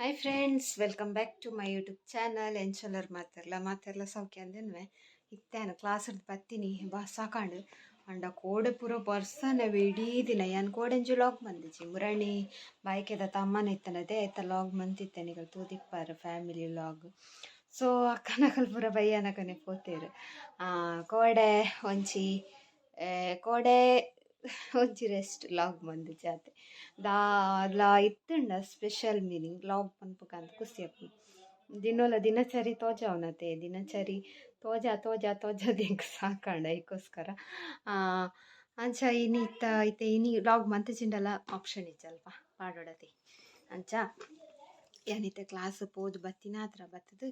Hi friends, welcome back to my YouTube channel. ಎಂಚೊಲ್ಲರು ಮಾತೆರ್ಲ ಸೌಖ್ಯ ಅಂದೆನ್ವೆ ಇತ್ತೇನು ಕ್ಲಾಸ್ ಹಿಡ್ದು ಬತ್ತೀನಿ ಬಸ್ ಹಾಕೊಂಡು ಅಂಡ ಕೋಡೆ ಪೂರ ಬರ್ಸನೆ ಇಡೀ ದಿನ ಏನು ಕೋಡೆಂಜು ಲಾಗ್ ಬಂದಿಚ್ಚಿ ಮುರಣಿ ಬಾಯ್ಕೆದ ತಮ್ಮನ ಇತ್ತನದೇ ಆಯ್ತ ಲಾಗ್ ಮಂತಿತ್ತೇನೆ ಈಗ ತೂದಿಪ್ಪಾರು ಫ್ಯಾಮಿಲಿ ಲಾಗ್. ಸೊ ಅಕ್ಕನಕಲ್ ಪೂರ ಬೈಯನಕನೆ ಪೋತೇರು ಕೋಡೆ ಒಂಚಿ ಕೋಡೆ ಒಂಚಿ ರೆಸ್ಟ್ ಲಾಗ್ ಬಂದು ಜಾತೆ ದಾಲ ಇತ್ತುಂಡ ಸ್ಪೆಷಲ್ ಮೀನಿಂಗ್ ಲಾಗ್ ಪನ್ಪುಕಂತ ಖುಷಿ ಆಪು ದಿನೋಲ ದಿನಚರಿ ತೋಜವನತೆ ದಿನಚರಿ ತೋಜ ತೋಜ ತೋಜದಿಂಗೆ ಸಾಕಂಡ ಇದಕ್ಕೋಸ್ಕರ ಅಂಚ ಇನಿ ಇತ್ತೆ ಇನಿ ಲಾಗ್ ಮಂತಚಿಂಡಲ ಆಪ್ಷನ್ ಇಚ್ಚಲ್ಪ ಪಾಡೋಡತೆ ಅಂಚ ಏನಿತ್ತೆ ಕ್ಲಾಸ್ ಪೋದು ಬತ್ತಿನ ಹತ್ರ ಬತ್ತದು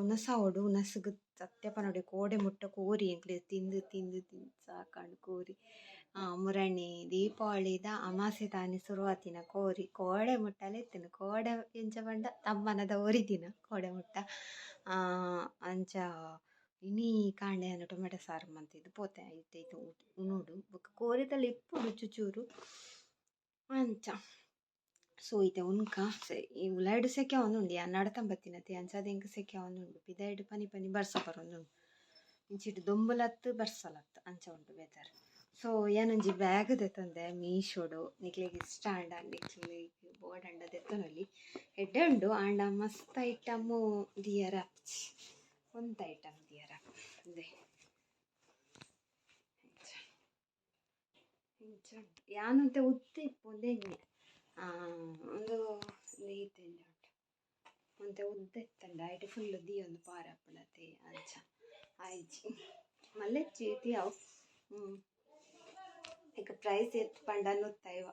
ಉನಸೋಡು ಉನಸಗ ಸತ್ಯಪ ನೋಡಿ ಕೋಡೆ ಮುಟ್ಟ ಕೋರಿ ಎಂಕ್ಲೆ ತಿಂದು ತಿಂದು ತಿಂದು ಸಾಕಂಡು ಕೋರಿ ಮುರಣಿ ದೀಪಾವಳಿದ ಅಮಾಸೆ ತಾನಿ ಶುರುವಾತಿನ ಕೋಡೆ ಮುಟ್ಟಲೆ ಇತ್ತಿನ ಕೋಡೆ ಎಂಚ ಬಂಡ ತಮ್ಮನದ ಒರಿದಿನ ಕೋಡೆ ಮುಟ್ಟ ಅಂಚ ಇನಿ ಕಾಂಡೆಯನ್ನು ಟೊಮೆಟೊ ಸಾರು ಮಂತಿದ್ದು ಪೋತೆ ಐತೆ ಉಣುಡು ಬೊಕ್ಕ ಕೋರಿದಲ್ಲಿ ಇಪ್ಪುಡು ಚೂರು ಅಂಚ ಸೊ ಇತ್ತೆ ಉನ್ಕ ಈ ಉಲಾಯ್ಡು ಸೆಕೆ ಅವನುಂಡು ನಡತಂಬತ್ತಿನತೆ ಅಂಚದ ಎಂಕ ಸೆಕೆ ಅವನುಂಡು ಪಿದಾಯ್ಡು ಪನಿ ಪನಿ ಬರ್ಸ ಬರೋಂದುಂಡು ಇಂಚಿಟ್ಟು ದೊಂಬುಲತ್ತು ಬರ್ಸಲತ್ತು ಅಂಚ ಉಂಟು ವೆದರ್. ಸೊ ಏನೊಂಜಿ ಬ್ಯಾಗ್ ತೆತ್ತಂದೆ ಮೀಶೋಡು ನಿಕ್ಲೆಗೆ ಇಷ್ಟ ಆಂಡ ನಿಕ್ಲೆಗೆ ಬೋರ್ಡ್ ಅಂಡ ತೆತ್ತನಲ್ಲಿ ಎಡ್ಡೆ ಉಂಡು ಆಂಡ ಮಸ್ತ್ ಐಟಮು ದಿಯರ ಒಂತ ಐಟಮ್ ದಿಯರ ಅದೇ ಯಾನಂತೆ ಉದ್ದ ಇಪ್ಪೊಂದೆಂಗೆ ಒಂದು ನೀತೆಂಜ ಉಂಟು ಒಂತೆ ಉದ್ದ ಇತ್ತಂಡ ಐಟು ಫುಲ್ಲು ದಿಯೊಂದು ಪಾರಪ್ಪಳತೆ ಅಂಚ ಆಯ್ಚಿ ಮಲ್ಲೆಚ್ಚಿ ತಿಯಾವು ಈಗ ಪ್ರೈಸ್ ಎತ್ತು ಪಂಡ ಅನ್ನುತ್ತೈವ.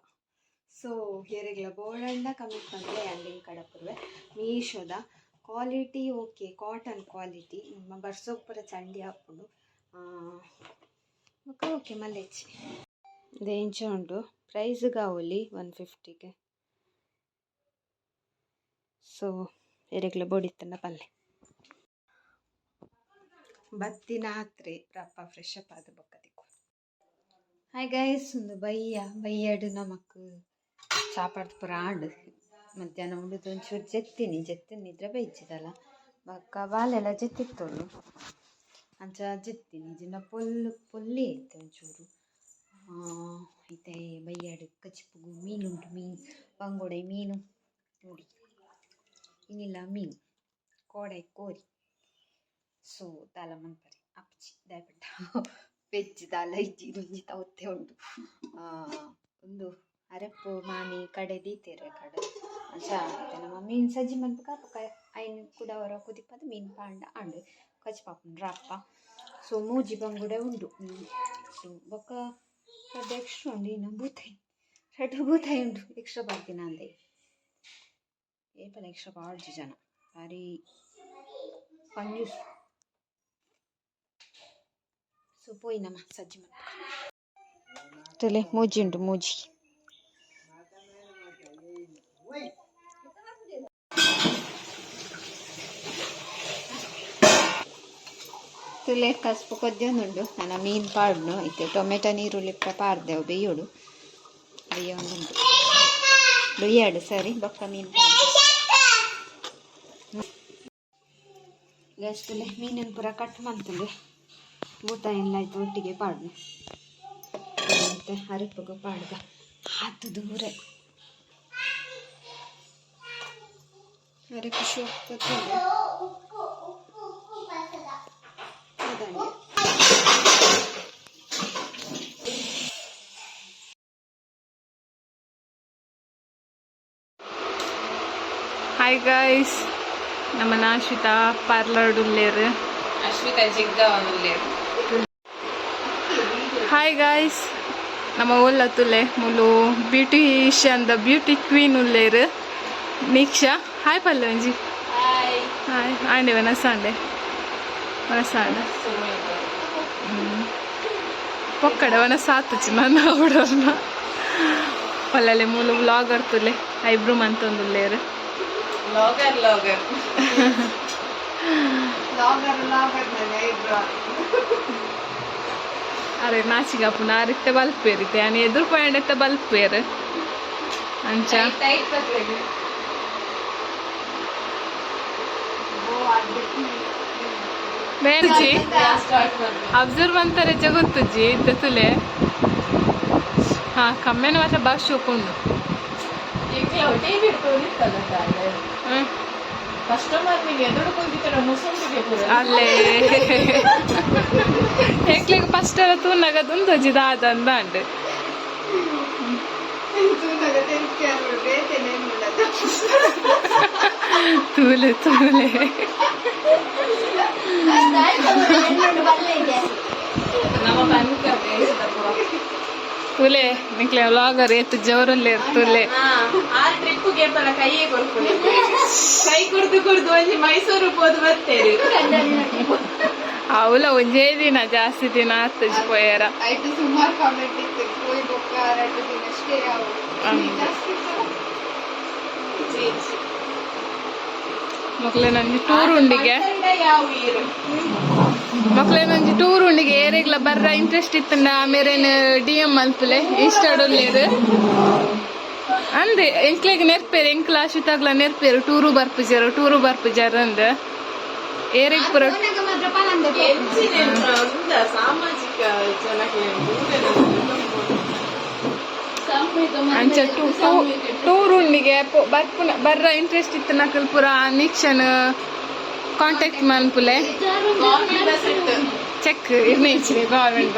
ಸೊ ಎರೆಗ್ಲ ಬೋರ್ಡಂಡ ಕಮ್ಮಿ ಬಂದರೆ ಅಂಡಿಂಗ್ ಕಡಪುರ್ವೆ ಮೀಶೋದ ಕ್ವಾಲಿಟಿ ಓಕೆ ಕಾಟನ್ ಕ್ವಾಲಿಟಿ ನಮ್ಮ ಬರ್ಸೋಕೆ ಪೂರ ಚಂಡಿ ಹಾಕೊಂಡು ಓಕೆ ಮಲ್ಲೆಚ್ಚಿ ದೇಂಚ ಉಂಟು ಪ್ರೈಸ್ಗೆ ಅವಲಿ 150ಗೆ. ಸೊ ಎರೆಗ್ಲ ಬೋಡಿತ್ತಂಡ ಪಲ್ಲೆ ಬತ್ತಿನ ಹತ್ರ ರಪ್ಪ ಫ್ರೆಶ್ ಅಪ್ ಆದ ಬೊಕ್ಕದಿಕ್ಕು. ಹಾಯ್ ಗೈಸ್, ಒಂದು ಬಯ್ಯಡು ನಮಕ್ ಚಾಪಾಡ್ದು ಪೂರ ಆಂಡು ಮಧ್ಯಾಹ್ನ ಉಂಡುದು ಒಂಚೂರು ಜೆತ್ತಿನಿದ್ರೆ ಬೈಚಿದಲ್ಲ ಬೊಕ್ಕ ಬಾಲೆಲ್ಲ ಜೆತ್ತಿತ್ತೋಳು ಅಂಚ ಜೆತ್ತಿನಿ ಜಿನ್ನ ಪೊಲ್ಲಿ ಐತೆ ಒಂಚೂರು ಐತೆ ಬಯ್ಯಡು ಕಚಿಪುಗು ಮೀನುಂಟು ಮೀನು ಬಂಗೋಡೆ ಮೀನು ನೋಡಿ ಇನ್ನಿಲ್ಲ ಮೀನು ಕೋಡೆ ಕೋರಿ. ಸೊ ದಾಲ ಮನ್ಪರಿ ಅಪ್ಪಚಿ ದಯಪಟ್ಟ ವೆಜ್ ದಾಲ ಇಜ್ಜಿ ತವತ್ತೆ ಉಂಟು ಒಂದು ಅರೆಪ್ಪು ಮಾಮಿ ಕಡೆ ದೀತೆರೆ ಕಡೆ ಅಂಚ ನಮ್ಮ ಮೀನು ಸಜ್ಜಿ ಮನ್ಪಕ ಐನು ಕೂಡ ಅವರ ಕುದಿಪದ ಮೀನು ಪಾಂಡ ಆಂಡು ಕಚ್ಪಾಪುಂಡು ರಪ್ಪ. ಸೊ ಮೂಜಿ ಬಂಗುಡೆ ಉಂಡು. ಸೊ ಬೊಕ್ಕ ಅದು ಎಕ್ಸ್ಟ್ರಾ ಉಂಡು ಇನ್ನು ಬೂತಾಯಿ ಬೂತಾಯಿ ಉಂಡು ಎಕ್ಸ್ಟ್ರಾ ಬರ್ತೀನಿ ಅಂದೆ ಏಪಲ್ಲ ಎಕ್ಸ್ಟ್ರಾ ಬಾಡ್ಜಿ ಜನ ಭಾರಿ ಕಂಜೂಸ್. ಸೊ ಪೋಯಿ ನಮ್ಮ ಸಜ್ಜಿ ಮನೆ ಮೂಜಿ ಉಂಟು ಮೂಜಿ ತುಲೆ ಕಸ್ಪು ಕೊದ್ದೊಂದುಂಡು ನನ್ನ ಮೀನು ಪಾಡ್ನು ಐತೆ ಟೊಮೆಟೊ ನೀರುಳ್ಳಿ ಪಾರ್ದೆವು ಬೇಯೋಡು ಬೇಯೋಂದುಂಟು ಬೇಯಾಡು ಸರಿ ಬೊಕ್ಕ ಮೀನು ಪಾಡ್ದು ಗಸ್ತುಲೆ ಮೀನಿನ ಪೂರ ಕಟ್ ಮಂತುಲೆ ಬೂತಾಯಿ ಎಲ್ಲ ಆಯ್ತು ಒಟ್ಟಿಗೆ ಪಾಡ್ನು ಮತ್ತೆ ಅರೆಪ್ಪಗ ಪಾಡ್ದ ಹತ್ತು ದೂರ ಅರೆ ಖುಷಿ ಆಗ್ತದೆ. ಹಾಯ್ ಗೈಸ್, ನಮ್ಮ ಅಶ್ವಿತಾ ಪಾರ್ಲರ್ ಉಲ್ಲೇರು ಅಶ್ವಿತಾ ಜಿಗ್ಗ ಉಲ್ಲೇರು. ಹಾಯ್ ಗಾಯ್ಸ್, ನಮ್ಮ ಒಲ್ಲ ತುಲೆ ಮುಲು ಬ್ಯೂಟಿಷಿಯನ್ ದ ಬ್ಯೂಟಿ ಕ್ವೀನ್ ಉಲ್ಲೇರು ನಿಕ್ಷಾ. ಹಾಯ್ ಪಲ್ಲವಂಜಿ. ಹಾಯ್ ಆಂಡೆ ವನಸಾಂಡೆ ಪೊಕ್ಕಡೆ ವನಸಾತುಚಿ ನನ್ನ ಅವಡರ್ನ ಪಲ್ಲಲೆ ಮುಲು ವ್ಲಾಗರ್ ತುಲೆ ಐಬ್ರೂ ಮಂತೊಂದುಲ್ಲೇರು ಅರೆ ನಾಚಿಗಾಪುನ ಅರಿತ್ತೆ ಬಲ್ಪೇರಿತೆ ನಾನು ಎದುರು ಪಾಯಿಂಡ್ ಬಲ್ಪೇರು ಅಂಚ ಬೇರ್ಜಿ ಅಬ್ಸರ್ವ್ ಅಂತಾರೆ ಜಗುತ್ತಜ್ಜಿ ಇದ್ದ ತುಲೆ ಹಾ ಕಮ್ಮೆನ ಮಾತ್ರ ಬಾಸ್ ಶೋಕೊಂಡು ಅಲ್ಲೇ ಹೆಕ್ಲಿಗೆ ಫಸ್ಟ್ ಎಲ್ಲ ತೂನಗದುಂದು ಜಿದಾದ ಅಂದ ತೂಲೆ ತೂಲೆ ತುಲೆ ನಿಕ್ಲೆ ವ್ಲಾಗರ್ ಎತ್ತು ಜೋರಲ್ಲೇ ಇರ್ತುಲೆ ಕೈ ಕುಡ್ದು ಒಂಜಿ ಮೈಸೂರು ಹೋದ್ ಬರ್ತೇರಿ ಅವಲ ಒಂದೇ ದಿನ ಜಾಸ್ತಿ ದಿನ ಆತಜ್ ಪೋಯಾರ ಸುಮಾರು ಕಾಮೆಂಟ್ ಇತ್ತು ಹೋಯ್ ಬೊಕ್ಕ 2 ದಿನ ಅಷ್ಟೇ ಮಕ್ಳೆ ನಂಜಿ ಟೂರ್ ಉಂಡಿಗೆ ಏರೆಗ್ಲ ಬರ್ರ ಇಂಟ್ರೆಸ್ಟ್ ಇತ್ತಂಡ ಆಮೇಲೆ DM ಅಲ್ಪಲೆ ಇಷ್ಟಡೊಲ್ಲೇರು ಅಂದೆ ಎಂಕ್ಲೆಗ್ ನೆರ್ಪೇರು ಎಂಕ್ಲ ಆಶುತಾಗ್ಲ ನೆರ್ಪೇರು ಟೂರು ಬರ್ಪುಜಾರ ಅಂದ ಏರೆಗ್ ಪುರ ಸಾಮಾಜಿಕ ಅಂಚ ಟೂರ್ ಉಂಡಿಗೆ ಬರ್ರ ಇಂಟ್ರೆಸ್ಟ್ ಇತ್ತು ನಕಲ್ ಪುರ ನಿಕ್ಷನ್ ಕಾಂಟ್ಯಾಕ್ಟ್ ಮನ್ಪುಲೆ ಚೆಕ್ ಇರ್ನೇಚ್ರಿ ಗೌರ್ಮೆಂಟ್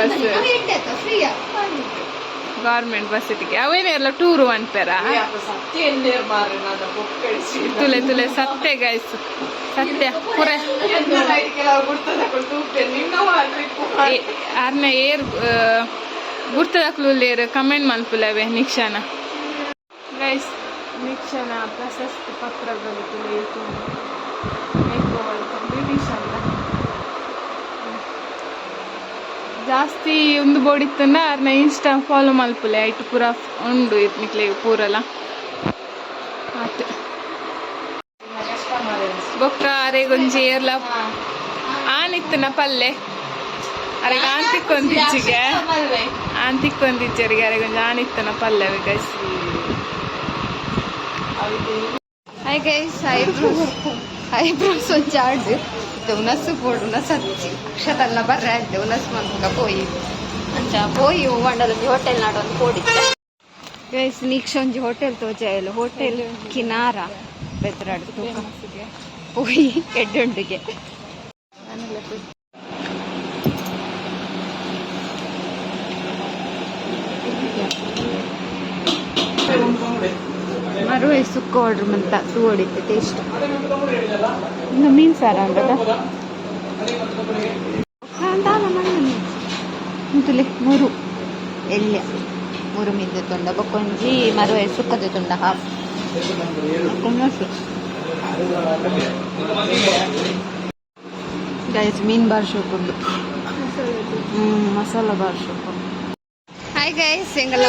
ಬಸ್ ಇಟ್ಟಿಗೆ ಅವೇನೇ ಎಲ್ಲ ಟೂರು ಅನ್ಪೇರ ತುಲೆ ಸತ್ಯ ಗೈಸ್ ಸತ್ಯ ಪುರ ಅರ್ನ ಏರ್ ಗುರ್ತದಕ್ಲೇರು ಕಮೆಂಟ್ ಮನ್ಪುಲವೆ ನಿಕ್ಷಾನ ಗೈಸ್ ನಿಕ್ಷಾನ ಪ್ರಶಸ್ತಿ ಪತ್ರಗಳು ಬ್ರಿಟಿಷ್ ಜಾಸ್ತಿ ಒಂದು ಬೋಡಿತ್ತಂಡ ಅವ್ರನ್ನ ಇನ್ಸ್ಟಾ ಫಾಲೋ ಮಲ್ಪುಲೆ ಐಟು ಪೂರ ಉಂಡು ನಿಕ್ಲೆ ಪೂರಲ್ಲ ಆತು ಬೊಕ್ಕ ಅರೆಗೊಂಜಿ ಏರ್ಲ ಆನಿತ್ತನ ಪಲ್ಲೆ ಅರೆಗ ಆಂತಿಕ್ಕೊಂದಿಚ್ಚರಿಗೆ ಅರೆಗೊಂಜಿ ಆನಿತ್ತನ ಪಲ್ಲೆ ಗೈಸ್ Hi guys, eyebrows ಒಂಚ ಆಡು ಉನಸ್ಸು ಪೋಡು ಉನಸಚ್ಚಿ ಅಕ್ಷತಲ್ಲ ಬರ್ರೆ ಅಂತೆ ಉನಸ್ ಮಂಗ ಪೋಯಿ ಅಂಚ ಪೋಯಿ ಹೂವಂಡದಲ್ಲಿ ಹೋಟೆಲ್ ನಾಡೊಂದು ಪೋಡಿತ್ತೆ ಗೈಸ್ ನೀಕ್ಷ ಒಂಜಿ ಹೋಟೆಲ್ ತೋಜಾಯಲ್ಲ ಹೋಟೆಲ್ ಕಿನಾರ ಬೆದ್ರಾಡು ತೂಕ ಪೋಯಿ ಎಡ್ಡುಂಡಿಗೆ ಮರುವೆ ಸುಕ್ಕ ಆರ್ಡ್ರ್ ಮಂತ ತೂ ಹೊಡಿತೆ ಟೇಸ್ಟ್ ಇನ್ನು ಮೀನು ಸಾರ ಅಂದದ ಇಂತುಲೆ ಮೂರು ಎಲ್ಯ ಮೂರು ಮೀನು ತುಂಡ ಬೊಕ್ಕೊಂಜಿ ಮರುವೆ ಸುಕ್ಕದ ತುಂಡ ಹಾಫ್ ಗೈಸ್ ಮೀನು ಬಾರ್ ಶೋಪ್ ಉಂಡು ಮಸಾಲ ಬಾರ್ ಶೋಪ್ ಉಂಡು ಹಾಯ್ ಗೈಸ್ ಎಂಗಲ್ಲ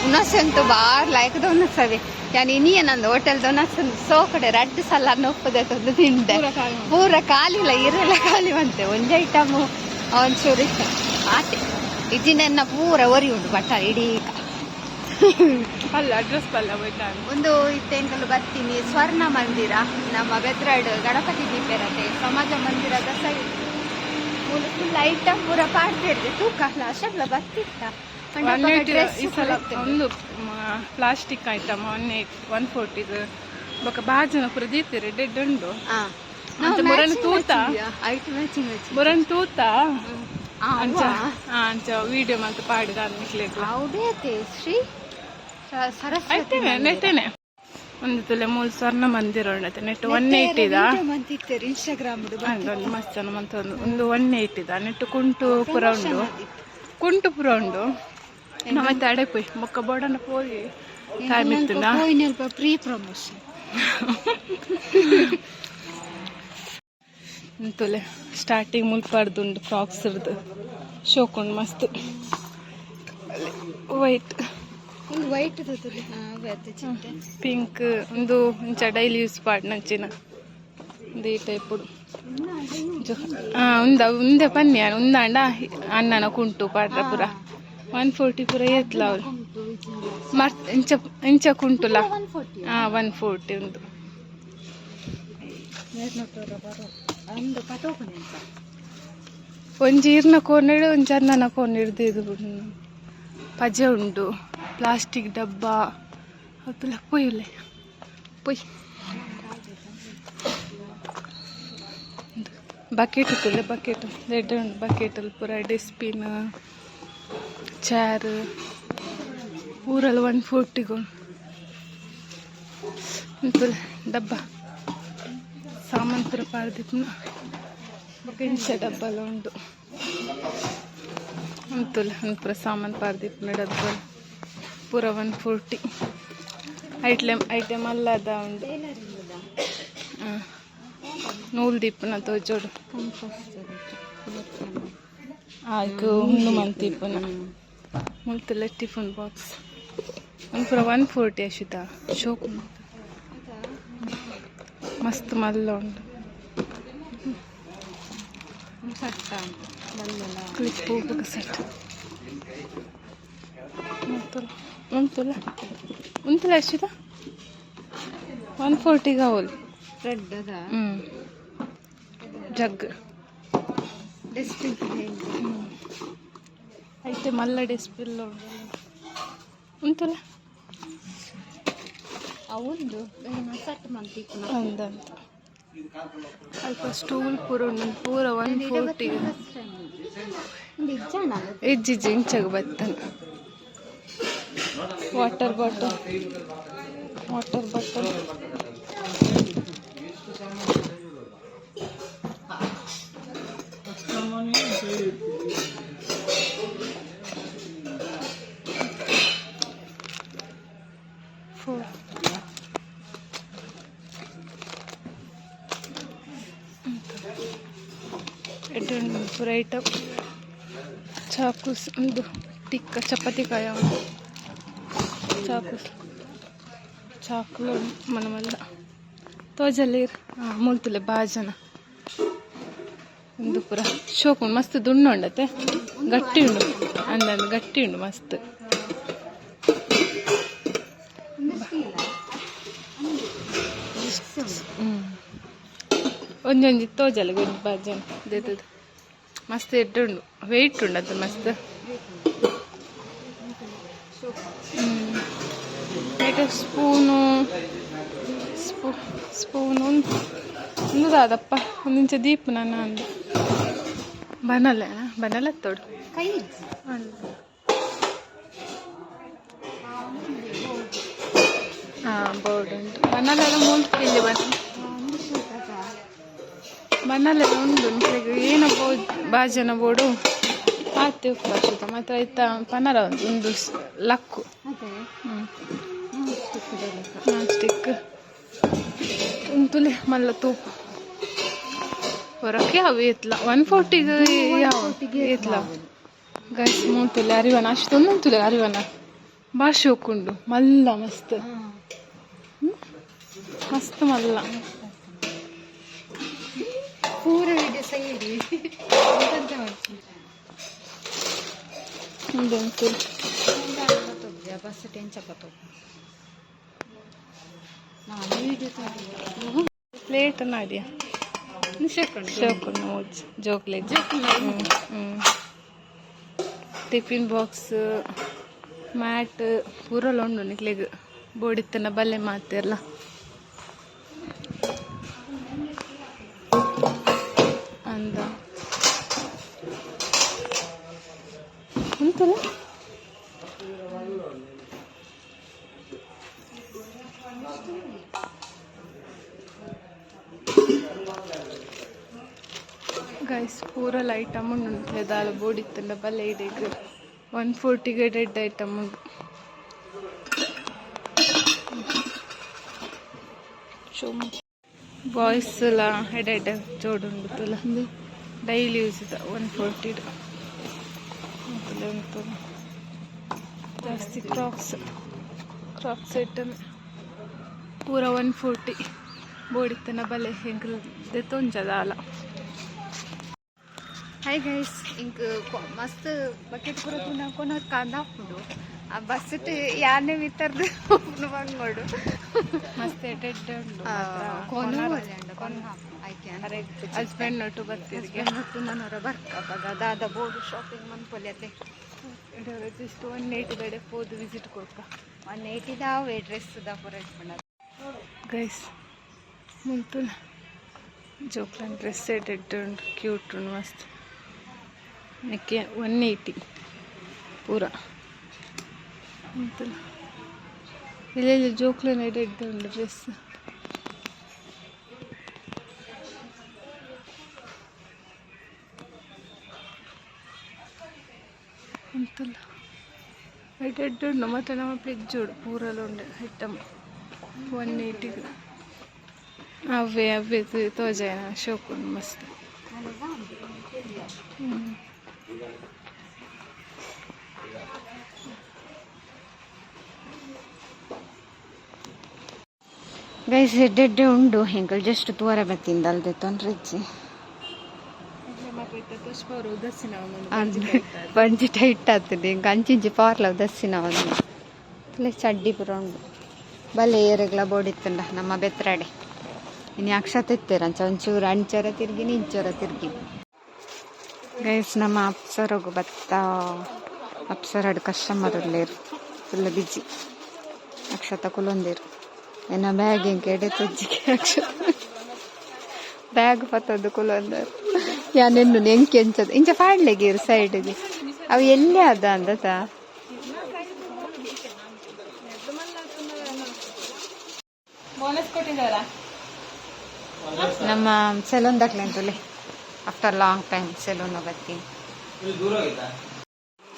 ಉನಸ್ ಅಂತೂ ಬಾರ್ ಲಾಯ್ಕದ ಉನಸವೆ ಯಾನ್ ಇನಿಯ ನಂದು ಹೋಟೆಲ್ದ ಉನಸ್ ಸೋಕಡೆ 2 ಸಲ ನೊಪ್ಪದೆ ತಂದು ತಿಂದೆ ಪೂರ ಖಾಲಿಲ್ಲ ಇರಲ್ಲ ಖಾಲಿ ಬಂತೆ ಒಂಜ್ ಐಟಮ್ ಒಂಚೂರು ಇಷ್ಟ ಆತೆ ಇಜಿನೆನ್ನ ಪೂರ ಒರಿ ಉಂಟು ಬಟ್ಟ ಇಡೀ ಅಲ್ಲ ಅಡ್ರೆಸ್ ಪಲ್ಲ ಒಂದು ಇತ್ತೆಂಕಲು ಬರ್ತೀನಿ ಸ್ವರ್ಣ ಮಂದಿರ ನಮ್ಮ ಬೆದ್ರಾಡ್ ಗಣಪತಿ ದೀಪೇರತೆ ಸಮಾಜ ಮಂದಿರದ ಸೈಡ್ ಫುಲ್ ಐಟಮ್ ಪೂರ ಪಾಡ್ತಿರ್ದೆ ತೂಕ ಲಾಸ್ಟ್ಲ ಬರ್ತಿತ್ತ ಒಂದು ಪ್ಲಾಸ್ಟಿಕ್ ಐಟಮ್ 140 ಬೊಕ ಬಾಜನ ಪೂರ ದೀತಿರಿ ಡೆಡ್ ಉಂಡು ಮುರನ್ ತೂತ ಅಂಚ ವಿಡಿಯೋ ಮಂತ್ ಪಾಡಿದ ಶ್ರೀ ನೆಟ್ಟೆನೆ ಒಂದು ತುಲೆ ಮೂಲ ಸ್ವರ್ಣ ಮಂದಿರ ಉಂಡತೆ ನೆಟ್ 180 ಇದ ಇನ್ಸ್ಟಾಗ್ರಾಮ್ ಮಸ್ತ್ ಜನ ಮಂತ ಒಂದು 180 ಇದ ನೆಟ್ ಕುಂಟು ಪುರ ಉಂಡು ಮತ್ತೆ ಅಡೆ ಪೋಯ್ ಮೊಕ್ಕ ಬೋಡನ ಪೋಯಿ ಟೈಮ್ ಇತ್ತುಂಡ ಪ್ರೀ ಪ್ರಮೋಷನ್ ತುಲೆ ಸ್ಟಾರ್ಟಿಂಗ್ ಮುಲ್ಪಾರ್ದುಂಡು ಫ್ರಾಕ್ಸ್ ಇರ್ದು ಶೋಕೊಂಡು ಮಸ್ತ್ ವೈಟ್ ಪಿಂಕ್ ಒಂದು ಇಂಚ ಡೈಲಿ ಯೂಸ್ ಪಾಡ್ ನಂಚಿನ ಒಂದು ಈ ಟೈಪ್ ಉಂದೆ ಪನ್ಯ ಉಂದಾಂಡ ಅಣ್ಣನ ಕುಂಟು ಪಾಡ್ರ ಪುರ 140 ಪುರ ಏತ್ಲ ಅವ್ರು ಇಂಚ ಕುಂಟುಲ 140 ಉಂದು ನೀರ್ನೂರ ಬರೋ ಒಂದು ಪಟೋಪನೆ ಅಂತ ಒಂಜಿ ಈರ್ನ ಕೋನೆಡು ಒಂಜಿ ಅನ್ನನ ಕೋನೆಡ್ದು ಇದು ಪಜೆ ಉಂಡು ಪ್ಲಾಸ್ಟಿಕ್ ಡಬ್ಬ ಅದುಲ್ಲ ಪೊಯ್ಯುಲೆ ಪೊಯ್ ಬಕೆಟ್ ಇತ್ತುಲೆ ಬಕೆಟ್ ರೆಡ್ ಉಂಡು ಬಕೆಟಲ್ಲಿ ಪೂರ ಡಸ್ಟ್ಬಿನ್ ಚೇರ್ ಊರಲ್ಲಿ 140 ಉಂಟು ಡಬ್ಬ ಸಾಮಾನು ಪೂರ ಪಾರ್ದಿಪ್ಪುನ ಗೆಣಸೆ ಡಬ್ಬಲ ಉಂಡು ಅಂತುಲ ಪೂರ ಸಾಮಾನು ಪಾರ್ದಿಪ್ಪುನ ಡಬ್ಬ ಪೂರ 140 ಐಟಮ್ ಅಲ್ಲದ ಉಂಡು ನೂಲು ದಿಪ್ಪುನ ತೋಜೋಡು ಆಯ್ತು ಒಂದು ಮಂತ್ ದಿಪ್ಪುನ ಮುಲ್ತುಲ ಟಿಫನ್ ಬಾಕ್ಸ್ ಒಂದು ಪೂರ 140 ಅಶಿತ ಶೋಕು ಮಸ್ತ್ ಮಲ್ಲ ಉಂಡು ಸಟ್ಟ ಕ್ಲಿಪ್ ಹೋಗ್ಬೇಕು ಸೆಟ್ ಉಂಟುಲ ಉಂಟುಲ ಎಷ್ಟಿದ 140 ಅವಲ್ ರೆಡ್ ಅದ ಜಗ್ ಡಸ್ಟ್ಬಿನ್ ಐತೆ ಮಲ್ಲ ಡಿಸ್ಪಿಲ್ ಉಂಟುಲ ಅವೊಂದು ಸಟ್ ಮಂತಿಪ್ಪುನ ಒಂದಂತ ಅಲ್ಪ ಸ್ಟೂಲ್ ಪೂರ ಉಂಡು ಪೂರ 140 ಇಜ್ಜಿಜ್ಜಿ ಇಂಚಾಗ ಬತ್ತನ ವಾಟರ್ ಬಾಟಲ್ ಪೂರ ಐಟಮ್ ಚಾಕೂಸ್ ಒಂದು ಟಿಕ್ಕ ಚಪಾತಿ ಕಾಯ ಚಾಕುಲು మనమల్ల ತೋಜಲ್ಲಿ ಮುಲ್ತುಲೆ ಬಾಜನ ಒಂದು ಪೂರ ಶೋಕು ಮಸ್ತ್ ದುಣ್ಣು ಉಂಡತೆ ಗಟ್ಟಿ ಉಂಡು ಅಂದಂದು ಗಟ್ಟಿ ಉಂಡು ಮಸ್ತ್ ಒಂಜೊಂಜಿ ತೋಜಲ್ಲ ಗೊಂಜಿ ಬಾಜನ ದೇತದ ಮಸ್ತ್ ಎಡ್ಡು ಉಂಡು ವೆಯ್ಟ್ ಉಂಡು ಅದು ಮಸ್ತ್ ಸ್ಪೂನು ಒಂದು ದಾದಪ್ಪ ಒಂದಿಂಚ ದೀಪ ನಾನು ಅಂದು ಬನಲ್ಲ ತೋಡು ಕೈ ಹಾಂ ಬೋರ್ಡ್ ಉಂಟು ಬನ್ನಲೆಲ್ಲ ಮೂಲ್ತು ಇಲ್ಲಿ ಬನ್ನಲೆಲ್ಲ ಉಂಟು ಏನೋ ಬಾಜನ ಬೋರ್ಡು ಆಯ್ತು ಉಪ್ಪಾಶಿತ ಮಾತ್ರ ಆಯ್ತಾ ಪನರ ಒಂದು ಲಕ್ಕು ನಾನ್ ಸ್ಟಿಕ್ ಉಂತುಲೆ ಮಲ್ಲ ತೂಪು ಹೊರಕ್ಕೆ ಅವು ಏತ್ಲ 140 ಯಾವ ಏತ್ಲ ಗೈಸ್ ಮೂಂತುಲೆ ಅರಿವನ ಅಷ್ಟೊಂದು ಉಂತುಲೆ ಅರಿವನ ಭಾಷೆ ಹೋಗ್ಕೊಂಡು ಮಲ್ಲ ಮಸ್ತ್ ಮಸ್ತ್ ಮಲ್ಲ ಪೂರ ಸೈಡಿ ಉಂಟು ಬಸ್ ಟೆನ್ಚಕತ್ತು ಪ್ಲೇಟ್ ನಾಡಿಯಾ ಶೋಕೊಂಡು ಜೋಕ್ಲೆ ಟಿಫಿನ್ ಬಾಕ್ಸ್ ಮ್ಯಾಟ್ ಪೂರಲ್ಲ ಉಂಡು ನಿಕ್ಲೆಗ್ ಬೋಡಿತ್ತನ ಬಲ್ಲೆ ಮಾತೆಲ್ಲ ಅಂದ ಉಂಟಲ್ಲ ಗೈಸ್ ಪೂರಲ್ ಐಟಮ್ ಉಂಡು ದಾಳ ಬೋಡಿತ್ತಂಡ ಬಲ್ಲೆ ಇಡೀಗ 140 ಡೆಡ್ ಐಟಮ್ ಉಂಡು ಬಾಯ್ಸ್ ಎಲ್ಲ ಎಡೆ ಜೋಡುಂಡು ತುಲ ಡೈಲಿ ಯೂಸ್ 140 ಉಂಟು ಜಾಸ್ತಿ ಕ್ರಾಕ್ಸ್ ಐಟಮ್ ಪೂರ 140 ಬೋಡಿತ್ತನ ಬಲೆ ಹೆಂಗ್ ತೊಂಜದಾಲ. ಹಾಯ್ ಗೈಸ್ ಇಂಕ್ ಮಸ್ತ್ ಬಕೆಟ್ ಪೂರ ತುನ ಕೊನೋದು ಕಾಂದ ಹಾಕೊಂಡು ಆ ಬಸ್ ಯಾರನೇ ಬಿತ್ತರ್ದು ಬಂಗೋಡು ಮಸ್ತ್ ಎಡ್ಡೆ ಉಂಡು ಹಸ್ಬೆಂಡ್ ನೊಟ್ಟು ಬರ್ತಿರ್ಗೆ ನನ್ನವರ ಬರ್ಕಪ್ಪಾಗ ದಾದ ಬೋರ್ಡು ಶಾಪಿಂಗ್ ಮನ್ಪೊಲಿ ಅದೇ ಜಸ್ಟ್ 180 ಬೇಡ ಹೋದು ವಿಸಿಟ್ ಕೊಡ್ಕ 180 ದಾವೆ ಡ್ರೆಸ್ ದ ಪೂರ ಇಟ್ಕೊಂಡ ಗೈಸ್ ಮುಂತು ಜೋಕ್ಲನ್ ಡ್ರೆಸ್ ಎಡ್ಡೆ ಉಂಡು ಕ್ಯೂಟ್ ಉಂಡು ಮಸ್ತ್ ನೆಕ್ಕೆ 180 ಪೂರ ಮುಂತು ಇಲ್ಲಿ ಜೋಕ್ಲನ್ ಎಡ್ಡೆ ಉಂಡು ಡ್ರೆಸ್ ಅಂತಲ್ಲ ಎಡ್ಡೆ ಉಂಡು ಮತ್ತೆ ನಮ್ಮ ಫ್ರಿಜ್ ಉಂಡು ಪೂರಲ್ಲ ಉಂಡು ಐಟಮ್ 180 ಅವೇ ತೋಜಾಯನ ಶೋಕ್ ಉಂಡು ಮಸ್ತ್ ಗೈಸ್ ಎಡ್ಡೆ ಉಂಡು ಹೆಂಕಲ್ ಜಸ್ಟ್ ತೋರ ಬತ್ತಿಂದ ಅಲ್ದೆ ತೊಂದ್ರೆ ಇಜ್ಜಿ ಪಂಚಿ ಟೈಟ್ ಆಗ್ತದೆ ಇಂಕ ಅಂಚಿಂಚಿ ಪಾರ್ಲವ್ ದಸ್ಸಿನ ಒಂದು ಇಲ್ಲೇ ಚಡ್ಡಿ ಪುರ ಉಂಡು ಬಲೆ ಏರೆಗ್ಲ ಬೋಡಿತ್ತಂಡ ನಮ್ಮ ಬೆತ್ತರಾಡೆ ಇನ್ನು ಅಕ್ಷತೆ ಇತ್ತೇರಂಚ ಒಂಚೂರು ಅಂಚರ ತಿರ್ಗಿ ಇಂಚರ ತಿರ್ಗಿ ಗೈಸ್ ನಮ್ಮ ಅಪ್ಸರೋಗು ಬತ್ತ ಅಪ್ಸರಡು ಕಸ್ಟಮರ್ ಉಳ್ಳೇರು ಫುಲ್ ಬಿಜಿ ಅಕ್ಷತ ಕುಲೊಂದೇರು ಏನ ಬ್ಯಾಗ್ ಇಂಕ ಎಡೆ ತೊಜ್ಜಿಗೆ ಅಕ್ಷತ ಬ್ಯಾಗ್ ಪತ್ತದ್ದು ಕುಲೊಂದರು ಯಾನೆನ್ನು ಎಂಕೆ ಎಂಚದು ಇಂಚ ಪಾಡ್ಲೆಗೀರು ಸೈಡ್ಗೆ ಅವು ಎಲ್ಲೇ ಅದ ಅಂದತ ನಮ್ಮ ಸೆಲೂನ್ ದಕ್ಲೆ ಅಂತಲೇ ಆಫ್ಟರ್ ಲಾಂಗ್ ಟೈಮ್ ಸೆಲೂನ್ ಬತ್ತೀನಿ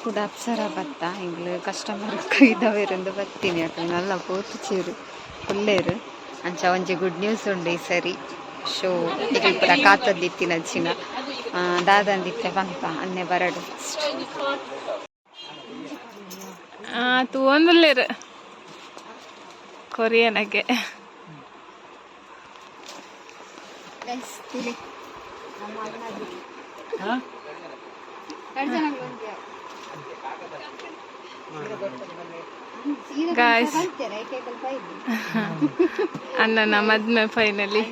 ಕೂಡ ಅಪ್ಸರ ಬತ್ತ ಹಿಂಗ್ಲು ಕಸ್ಟಮರ್ ಇದ್ದವೇರೆಂದು ಬತ್ತೀನಿ ಅಕ್ಕ ನಲ್ಲ ಪೋತು ಚೀರು ಕುಲ್ಲೇರು ಅಂಚ ಒಂಜಿ ಗುಡ್ ನ್ಯೂಸ್ ಉಂಡು ಈ ಸರಿ ಶೋ ಇದು ಪೂರ ಕಾತದ್ದಿತ್ತಿನ ಚಿನ ದಾದಂದಿತ್ತೆ ಬಂತ ಅನ್ನೆ ಬರಡು ತೂಂದುಲ್ಲೇರು ಕೊರಿಯನಗೆ ಗಾಯ್ಸ್ ಅಣ್ಣನ ಮದ್ಮೆ ಫೈನಲಿ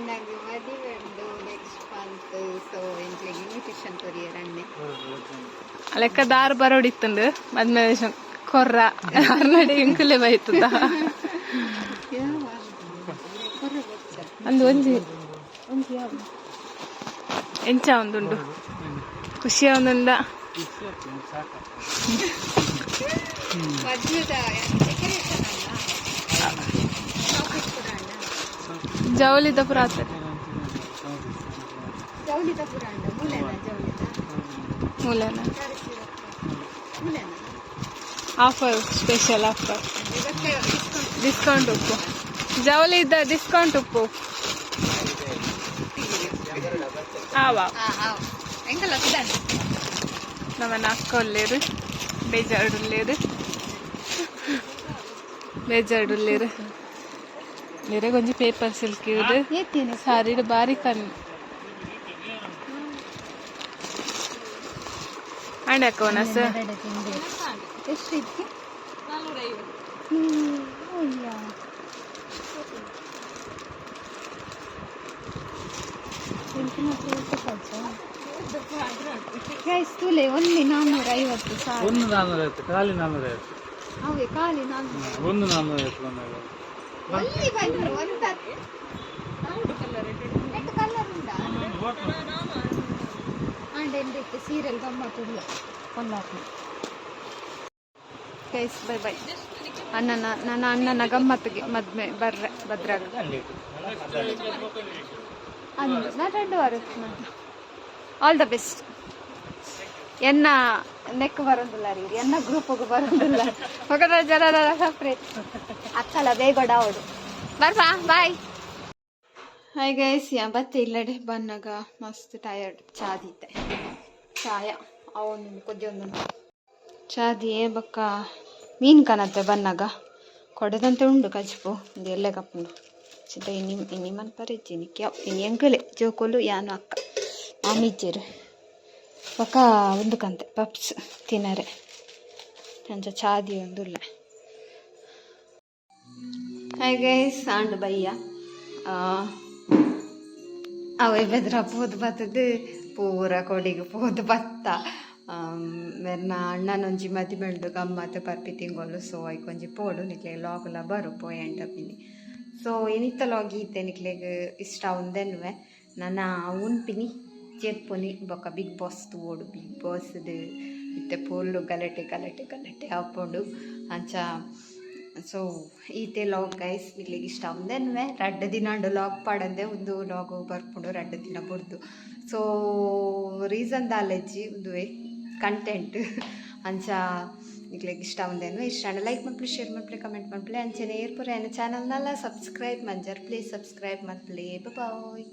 ಲೆಕ್ಕ ದಾರು ಬರೋಡಿತ್ತಂಡು ಮದ್ಮೆ ಕೊರ್ರ ನಡೆ ಇಂಕುಲೆ ಬೈತದ ಅಂದು ಒಂಜಿ ಎಂಚ ಒಂದುಂಡು ಖುಷಿಯ ಒಂದುಂಡ ಜವಳಿದ ಪುರಾತ ಮೂಲೆನ ಆಫರ್ ಸ್ಪೆಷಲ್ ಆಫರ್ ಡಿಸ್ಕೌಂಟ್ ಉಪ್ಪು ಜವಳಿ ಇದ್ದ ಡಿಸ್ಕೌಂಟ್ ಉಪ್ಪು ನಮ್ಮ ಅಕ್ಕ ಒಳ್ಳೇರು ಬೇಜಾರುಳ್ಳೇರು ಬೇರೆ ಕೊಂಚ ಪೇಪರ್ ಸಿಲ್ಕ್ ಇವ್ರು ಸಾರಿ ಬಾರಿ ಕಣ್ಣು ಅಂಡ್ ಅಕ್ಕವನ ಸರ್ ತುಲೆ ಒಂದು 450 ಸಾವಿರ ಒಂದು 450 ಖಾಲಿ 450 ಅವೇ ಖಾಲಿ 400 ಒಂದು 450 ಸೀರಿಯಲ್ ಗಮ್ಮತ್ತಿಲ್ಲ ಗೈಸ್ ಬೈ ಬೈ ನನ್ನ ಅಣ್ಣನ ಗಮ್ಮತ್ತಿಗೆ ಮದ್ಮೆ ಬರ್ರೆ ಭದ್ರಾಗ ಆಲ್ ದ ಬೆಸ್ಟ್ ಎನ್ನ ನೆಕ್ ಬರೋದಿಲ್ಲ ರೀ ಎನ್ನ ಗ್ರೂಪ್ಗೆ ಬರೋದಿಲ್ಲ ಮಗದ ಜನ ಸಪ್ರೇಟ್ ಅಕ್ಕಲ್ಲ ಬೇಗ ಅವಡು ಬರ್ಬಾ ಬಾಯ್ ಹಾಯ್ ಗೈಸ್ ಬತ್ತೆ ಇಲ್ಲಡೆ ಬನ್ನಾಗ ಮಸ್ತ್ ಟಯರ್ಡ್ ಚಾದಿತ್ತೆ ಚಾಯ ಅವನು ಕೊದ್ಯೊಂದು ಚಾದಿ ಬಕ್ಕ ಮೀನು ಕನತ್ತೆ ಬನ್ನಾಗ ಕೊಡದಂತೆ ಉಂಡು ಕಜ್ಪು ಒಂದು ಎಲ್ಲೆ ಕಪ್ಪುಂಡು ಚಿಂತ ಇನಿ ಮನ್ಪರಿಜ್ಜಿನಿ ಕ್ಯಾವ್ ಇನಿ ಎಂಕಲೆ ಜೋಕೊಲು ಯಾನು ಅಕ್ಕ ಆಮಿಜ್ಜರು ಬಕ್ಕ ಒಂದು ಕಂತೆ ಪಪ್ಸ್ ತಿನ್ನರೆ ಅಂಚ ಚಾದಿ ಒಂದು ಇಲ್ಲ ಹಾಯ್ ಗೈಸ್ ಆಂಡ್ ಬಯ್ಯ ಅವೆ ಬೆದ್ರ ಪೋದು ಬತ್ತದು ಪೂರ ಕೊಡಿಗೆ ಪೋದು ಬತ್ತ ಮೆರ್ನ ಅಣ್ಣನೊಂಜಿ ಮದಿ ಬೆಳ್ದು ಗಮ್ಮತ್ತು ಪರ್ಪಿ ತಿಂಗೋಲು ಸೊ ಐಕೊಂಜಿ ಪೋಡು ನಿಕ್ಲೆ ಲಾಗ್ಲ ಬರು ಪೋಯಂಟ ಪಿನಿ ಸೊ ಇನಿತ್ತ ಲಾಗ್ ಈತೆ ನಿಕ್ಲೆಗ್ ಇಷ್ಟ ಉಂದೆನ್ವೆ ನನ್ನ ಉನ್ಪಿನಿ ಚೆಪ್ಪುನಿ ಬೊಕ್ಕ ಬಿಗ್ ಬಾಸ್ ತೋಡು ಬಿಗ್ ಬಾಸ್ದು ಇತ್ತೆ ಪೋಲು ಗಲಾಟೆ ಗಲಾಟೆ ಗಲಾಟೆ ಹಾಕೊಂಡು ಅಂಚ ಸೊ ಈತೆ ಲಾಗ್ ಗೈಸ್ ನಿಕ್ಲಿಗೆ ಇಷ್ಟ ಉಂದೆನ್ವೆ 2 ದಿನ ಲಾಗ್ ಪಾಡಂದೆ ಒಂದು ಲಾಗ್ ಬರ್ಕೊಂಡು 2 ದಿನ ಬುಡ್ದು ಸೊ ರೀಸನ್ ದಾಲೆಜ್ಜಿ ಉಂದುವೆ ಕಂಟೆಂಟ್ ಅಂಚ ನಿಕ್ಲಿಗೆ ಇಷ್ಟ ಉಂದೆನ್ವೆ ಇಷ್ಟ ಲೈಕ್ ಮಾಡ್ಲಿ ಶೇರ್ ಮಾಡ್ಲಿ ಕಮೆಂಟ್ ಮಾಡ್ಲಿ ಅಂಚನೆ ಏರ್ಪುರ ಚಾನಲ್ನೆಲ್ಲ ಸಬ್ಸ್ಕ್ರೈಬ್ ಮಂಜರ್ ಪ್ಲೀಸ್ ಸಬ್ಸ್ಕ್ರೈಬ್ ಮಾಡ್ಲಿ ಬಾಯ್.